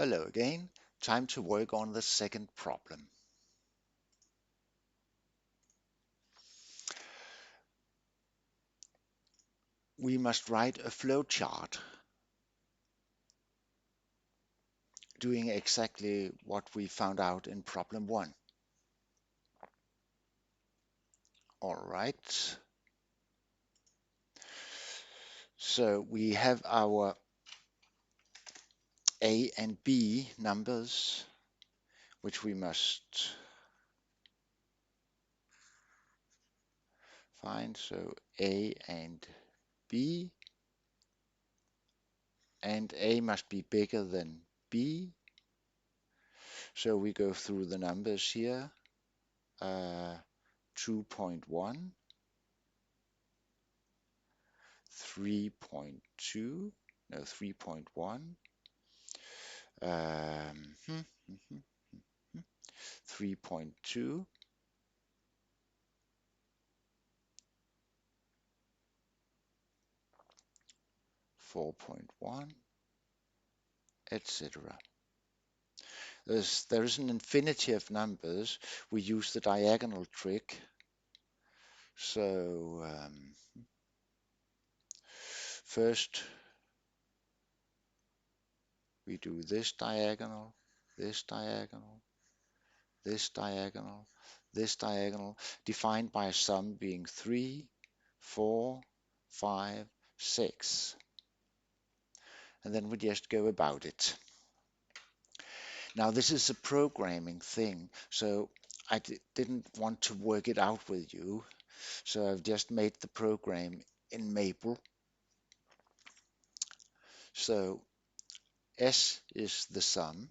Hello again. Time to work on the second problem. We must write a flowchart doing exactly what we found out in problem 1. All right. So we have our A and B numbers, which we must find. So A and B, and A must be bigger than B. So we go through the numbers here. 2.1, 3.2, no, 3.1, 3.2, 4.1, etc. There is an infinity of numbers. We use the diagonal trick. So first we do this diagonal, this diagonal, this diagonal, this diagonal, defined by a sum being 3, 4, 5, 6. And then we just go about it. Now this is a programming thing, so I didn't want to work it out with you. So I've just made the program in Maple. So S is the sum,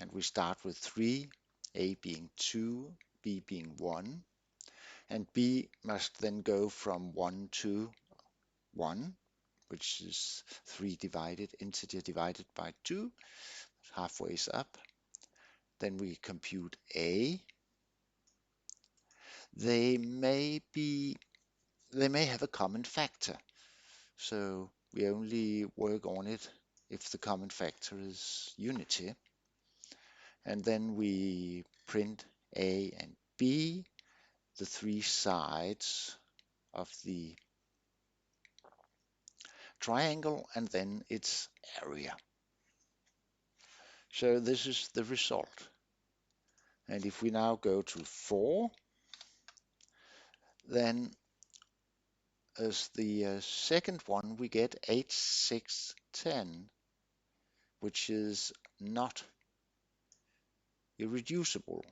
and we start with 3, A being 2, B being 1, and B must then go from 1 to 1, which is 3 divided, integer divided by 2, halfway up. Then we compute A. They may have a common factor, so we only work on it if the common factor is unity. And then we print A and B, the three sides of the triangle, and then its area. So this is the result. And if we now go to 4, then as the second one, we get 8, 6, 10, which is not irreducible.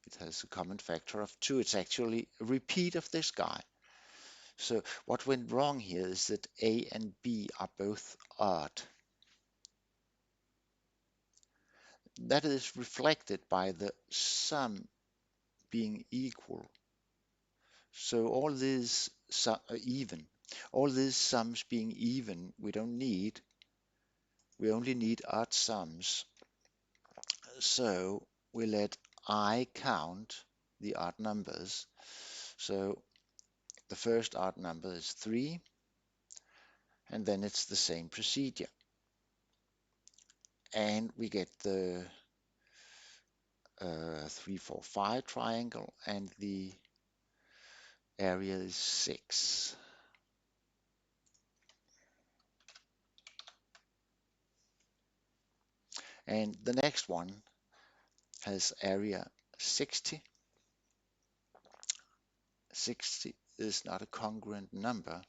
It has a common factor of 2. It's actually a repeat of this guy. So what went wrong here is that A and B are both odd. That is reflected by the sum being equal. So all these even. All these sums being even, we don't need. We only need odd sums. So we let I count the odd numbers. So the first odd number is 3, and then it's the same procedure. And we get the 3, 4, 5 triangle, and the area is 6. And the next one has area 60. 60 is not a congruent number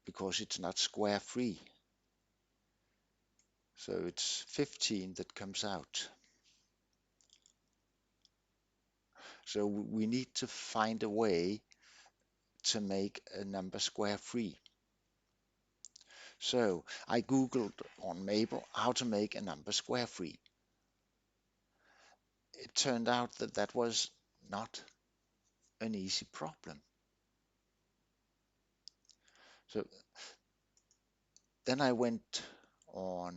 because it's not square free. So it's 15 that comes out. So we need to find a way to make a number square free. So I Googled on Maple how to make a number square free. It turned out that that was not an easy problem. So then I went on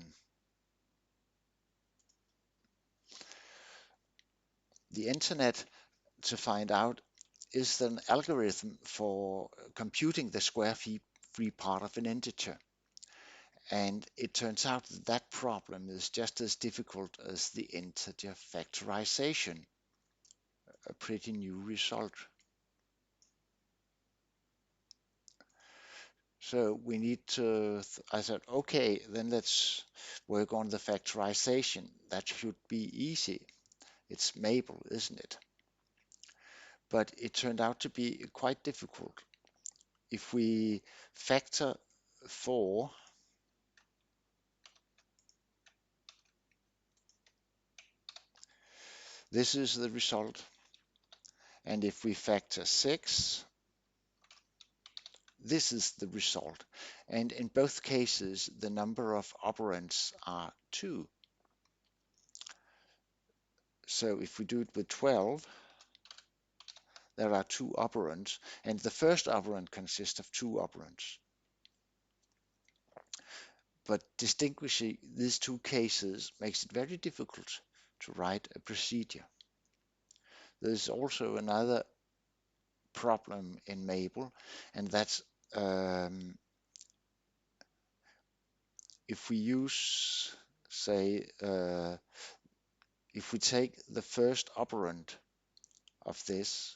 the internet to find out, is there an algorithm for computing the square free part of an integer? And it turns out that that problem is just as difficult as the integer factorization, a pretty new result. So we need to, I said, okay, then let's work on the factorization. That should be easy. It's Mabel, isn't it? But it turned out to be quite difficult. If we factor 4, this is the result. And if we factor 6, this is the result. And in both cases, the number of operands are 2. So if we do it with 12, there are 2 operands, and the first operand consists of 2 operands. But distinguishing these two cases makes it very difficult to write a procedure. There's also another problem in Mabel, and that's if we use, say, if we take the first operand of this,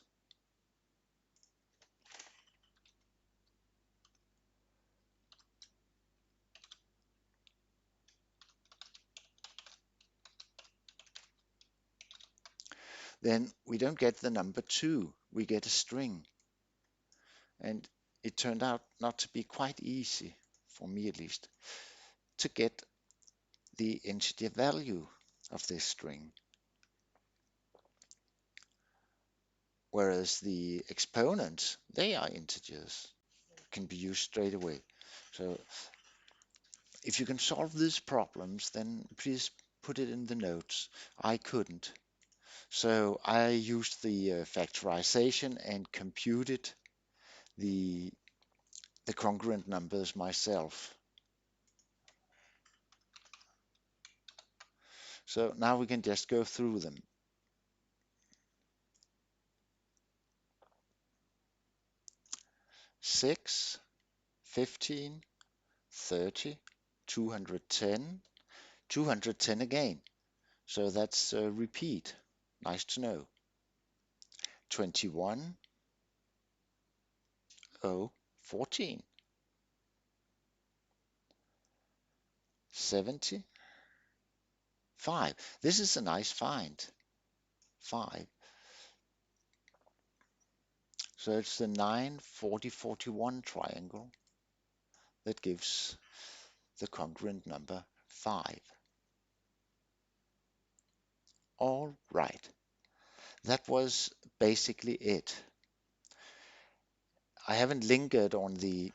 then we don't get the number 2, we get a string. And it turned out not to be quite easy, for me at least, to get the integer value of this string. Whereas the exponents, they are integers, can be used straight away. So if you can solve these problems, then please put it in the notes. I couldn't. So I used the factorization and computed the congruent numbers myself. So now we can just go through them. 6, 15, 30, 210, 210 again. So that's a repeat. Nice to know. 21, 0, 14, 70, 5. This is a nice find. 5. So it's the 9, 40, 41 triangle that gives the congruent number 5. All right. That was basically it. I haven't lingered on the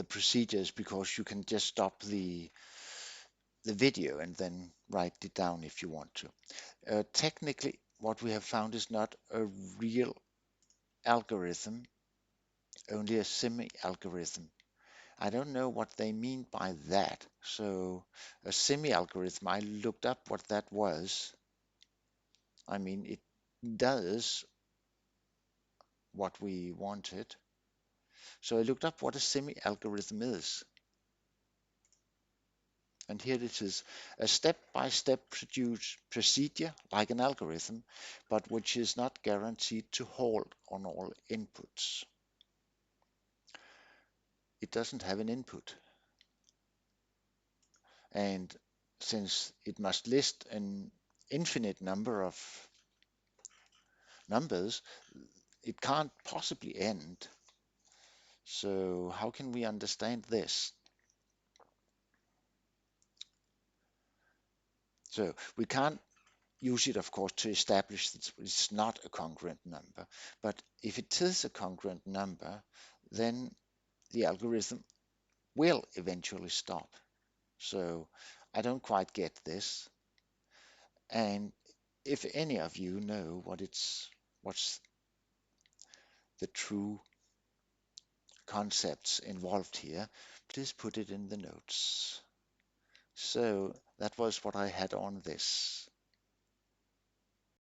procedures because you can just stop the video and then write it down if you want to. Technically, what we have found is not a real algorithm, only a semi-algorithm. I don't know what they mean by that. So a semi-algorithm, I looked up what that was. I mean, it does what we wanted. So I looked up what a semi-algorithm is. And here it is, a step-by-step procedure like an algorithm, but which is not guaranteed to hold on all inputs. It doesn't have an input. And since it must list an infinite number of numbers, it can't possibly end. So how can we understand this? So we can't use it, of course, to establish that it's not a congruent number. But if it is a congruent number, then the algorithm will eventually stop. So I don't quite get this. And if any of you know what's the true concepts involved here, please put it in the notes. So that was what I had on this.